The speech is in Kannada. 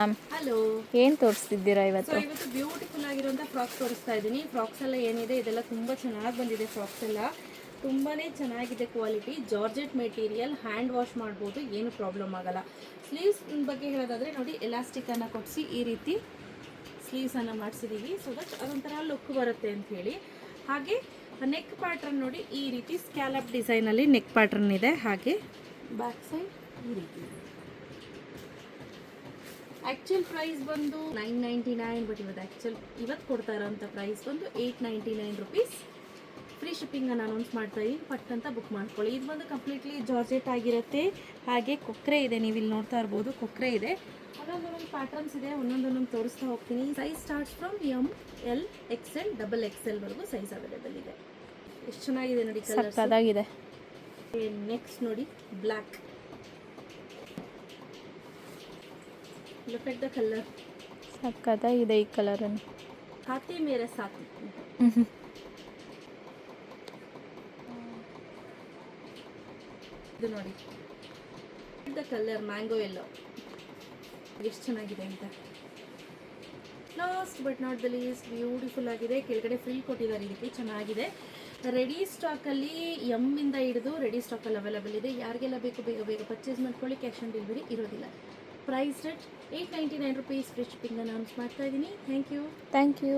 ಹಲೋ, ಏನು ತೋರಿಸ್ತಿದ್ದೀರಾ ಸೊ ಇವತ್ತು? ಇವತ್ತು ಬ್ಯೂಟಿಫುಲ್ ಆಗಿರುವಂಥ ಫ್ರಾಕ್ಸ್ ತೋರಿಸ್ತಾ ಇದ್ದೀನಿ. ಫ್ರಾಕ್ಸ್ ಎಲ್ಲ ಏನಿದೆ ಇದೆಲ್ಲ ತುಂಬ ಚೆನ್ನಾಗಿ ಬಂದಿದೆ. ಫ್ರಾಕ್ಸ್ ಎಲ್ಲ ತುಂಬಾ ಚೆನ್ನಾಗಿದೆ. Quality georgette material, hand wash ಮಾಡ್ಬೋದು, ಏನು ಪ್ರಾಬ್ಲಮ್ ಆಗಲ್ಲ. ಸ್ಲೀವ್ಸ್ ಬಗ್ಗೆ ಹೇಳೋದಾದರೆ ನೋಡಿ, ಎಲಾಸ್ಟಿಕನ್ನು ಕೊಡಿಸಿ ಈ ರೀತಿ ಸ್ಲೀವ್ಸನ್ನು ಮಾಡಿಸಿದ್ದೀವಿ. ಸೊ ದಟ್ ಅದೊಂಥರ ಲುಕ್ ಬರುತ್ತೆ ಅಂತ ಹೇಳಿ. ಹಾಗೆ ನೆಕ್ ಪ್ಯಾಟ್ರನ್ ನೋಡಿ, ಈ ರೀತಿ ಸ್ಕ್ಯಾಲಪ್ ಡಿಸೈನಲ್ಲಿ ನೆಕ್ ಪ್ಯಾಟ್ರನ್ ಇದೆ. ಹಾಗೆ ಬ್ಯಾಕ್ ಸೈಡ್ ಈ ರೀತಿ. ಆ್ಯಕ್ಚುಲ್ ಪ್ರೈಸ್ ಬಂದು 999, ಬಟ್ ಇವತ್ತು ಕೊಡ್ತಾ ಇರೋಂಥ ಪ್ರೈಸ್ ಬಂದು 899 ರುಪೀಸ್. ಫ್ರೀ ಶಿಪ್ಪಿಂಗನ್ನು ಅನೌನ್ಸ್ ಮಾಡ್ತಾ ಇದ್ದೀನಿ. ಪಟ್ ಅಂತ ಬುಕ್ ಮಾಡ್ಕೊಳ್ಳಿ. ಇದು ಬಂದು ಕಂಪ್ಲೀಟ್ಲಿ ಜಾರ್ಜೆಟ್ ಆಗಿರುತ್ತೆ. ಹಾಗೆ ಕೊಕ್ಕರೆ ಇದೆ, ನೀವು ಇಲ್ಲಿ ನೋಡ್ತಾ ಇರ್ಬೋದು, ಕೊಕ್ಕರೆ ಇದೆ. ಒಂದೊಂದೊಂದು ಪ್ಯಾಟರ್ನ್ಸ್ ಇದೆ, ಒಂದೊಂದೊಂದೊಂದು ತೋರಿಸ್ತಾ ಹೋಗ್ತೀನಿ. Size starts from ML, XL, XXL ವರೆಗೂ ಸೈಜ್ ಅವೈಲೇಬಲ್ ಇದೆ. ಎಷ್ಟು ಚೆನ್ನಾಗಿದೆ ನೋಡಿ ಕಲರ್. ಸಕ್ಕತ್ತಾಗಿದೆ. ನೆಕ್ಸ್ಟ್ ನೋಡಿ, black. Look at the colour. ಸಕ್ಕತ್ತಾಗಿದೆ ಈ ಕಲರನ್ನು. ಖಾತೆ ಮೇರೆ ಸಾಥಿ. ಇದು ನೋಡಿ, ದ ಕಲರ್ ಮ್ಯಾಂಗೋ ಎಲ್ಲೋ ಎಷ್ಟು ಚೆನ್ನಾಗಿದೆ ಅಂತ. Last but not the least, beautiful ಆಗಿದೆ. ಕೆಳಗಡೆ ಫ್ರಿಲ್ ಕೊಟ್ಟಿದ್ದಾರೆ, ಇದಕ್ಕೆ ಚೆನ್ನಾಗಿದೆ. ರೆಡಿ ಸ್ಟಾಕಲ್ಲಿ ಇಂದ ಹಿಡಿದು ರೆಡಿ ಸ್ಟಾಕಲ್ಲಿ ಅವೈಲೇಬಲ್ ಇದೆ. ಯಾರಿಗೆಲ್ಲ ಬೇಕು ಬೇಗ ಬೇಗ ಪರ್ಚೇಸ್ ಮಾಡ್ಕೊಳ್ಳಿ. ಕ್ಯಾಶ್ ಆನ್ ಡೆಲಿವರಿ ಇರೋದಿಲ್ಲ. Price rate 899 rupees. Free shipping announce ಮಾಡ್ತಾ ಇದ್ದೀನಿ. Thank you.